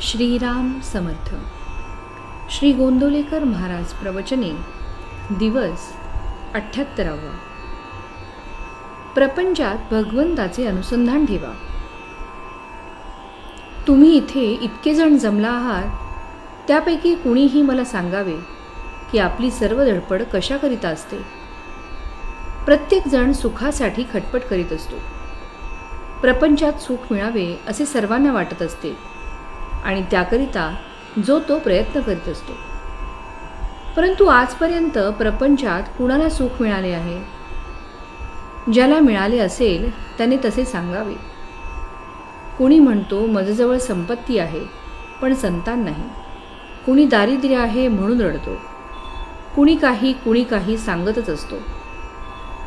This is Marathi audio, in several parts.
श्रीराम समर्थ. श्री गोंदवलेकर महाराज प्रवचने. दिवस 78. प्रपंचात भगवंताचे अनुसंधान ठेवा. तुम्ही इथे इतके जण जमला आहात, त्यापैकी कुणीही मला सांगावे की आपली सर्व धडपड कशाकरिता असते. प्रत्येक जण सुखासाठी खटपट करीत असतो. प्रपंचात सुख मिळावे असे सर्वांना वाटत असते आणि त्याकरिता जो तो प्रयत्न करीत असतो. परंतु आजपर्यंत प्रपंचात कुणाला सुख मिळाले आहे? ज्याला मिळाले असेल त्याने तसे सांगावे. कुणी म्हणतो माझ्याजवळ संपत्ती आहे पण संतान नाही. कुणी दारिद्र्य आहे म्हणून रडतो. कुणी काही सांगतच असतो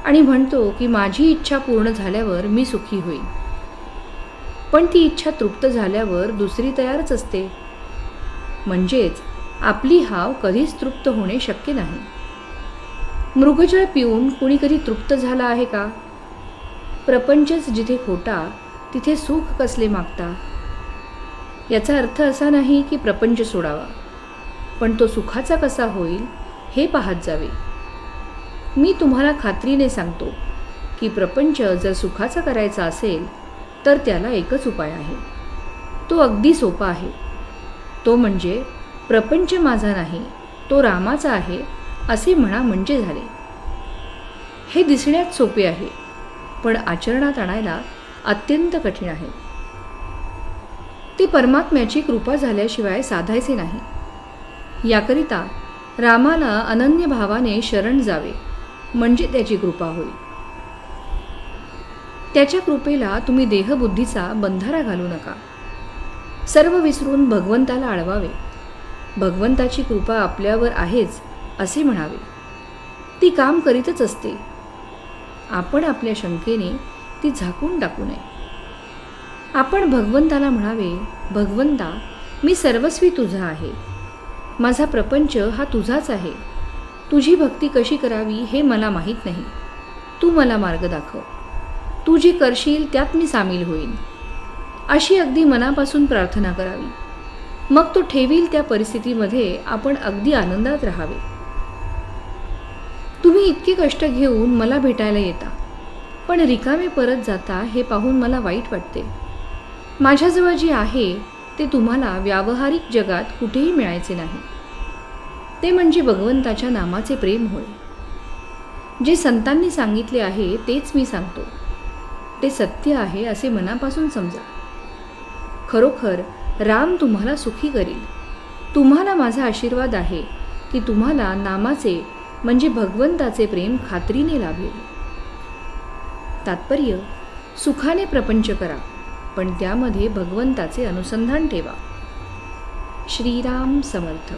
आणि म्हणतो की माझी इच्छा पूर्ण झाल्यावर मी सुखी होईन. पण ती इच्छा तृप्त झाल्यावर दुसरी तयारच असते. म्हणजेच आपली हाव कधीच तृप्त होणे शक्य नाही. मृगजळ पिऊन कुणी कधी तृप्त झाला आहे का? प्रपंचच जिथे खोटा तिथे सुख कसले मागता? याचा अर्थ असा नाही की प्रपंच सोडावा, पण तो सुखाचा कसा होईल हे पाहत जावे. मी तुम्हाला खात्रीने सांगतो की प्रपंच जर सुखाचा करायचा असेल तर त्याला एकच उपाय आहे. तो अगदी सोपा आहे. तो म्हणजे प्रपंच माझा नाही, तो रामाचा आहे असे म्हणा म्हणजे झाले. हे दिसण्यात सोपे आहे, पण आचरणात आणायला अत्यंत कठीण आहे. ते परमात्म्याची कृपा झाल्याशिवाय साधायचे नाही. याकरिता रामाला अनन्य भावाने शरण जावे म्हणजे त्याची कृपा होईल. त्याच्या कृपेला तुम्ही देहबुद्धीचा बंधारा घालू नका. सर्व विसरून भगवंताला आळवावे. भगवंताची कृपा आपल्यावर आहेच असे म्हणावे. ती काम करीतच असते. आपण आपल्या शंकेने ती झाकून टाकू नये. आपण भगवंताला म्हणावे, भगवंता मी सर्वस्वी तुझा आहे. माझा प्रपंच हा तुझाच आहे. तुझी भक्ती कशी करावी हे मला माहीत नाही. तू मला मार्ग दाखव. तू जी करशील त्यात मी सामील होईन अशी अगदी मनापासून प्रार्थना करावी. मग तो ठेवील त्या परिस्थितीमध्ये आपण अगदी आनंदात राहावे. तुम्ही इतके कष्ट घेऊन मला भेटायला येता, पण रिकामे परत जाता हे पाहून मला वाईट वाटते. माझ्याजवळ जे आहे ते तुम्हाला व्यावहारिक जगात कुठेही मिळायचे नाही. ते म्हणजे भगवंताच्या नामाचे प्रेम होय. जे संतांनी सांगितले आहे तेच मी सांगतो. ते सत्य आहे असे मनापासून समजा. खरोखर राम तुम्हाला सुखी करील. तुम्हाला माझा आशीर्वाद आहे की तुम्हाला नामाचे म्हणजे भगवंताचे प्रेम खात्रीने लाभेल. तात्पर्य, सुखाने प्रपंच करा, पण त्यामध्ये भगवंताचे अनुसंधान ठेवा. श्रीराम समर्थ.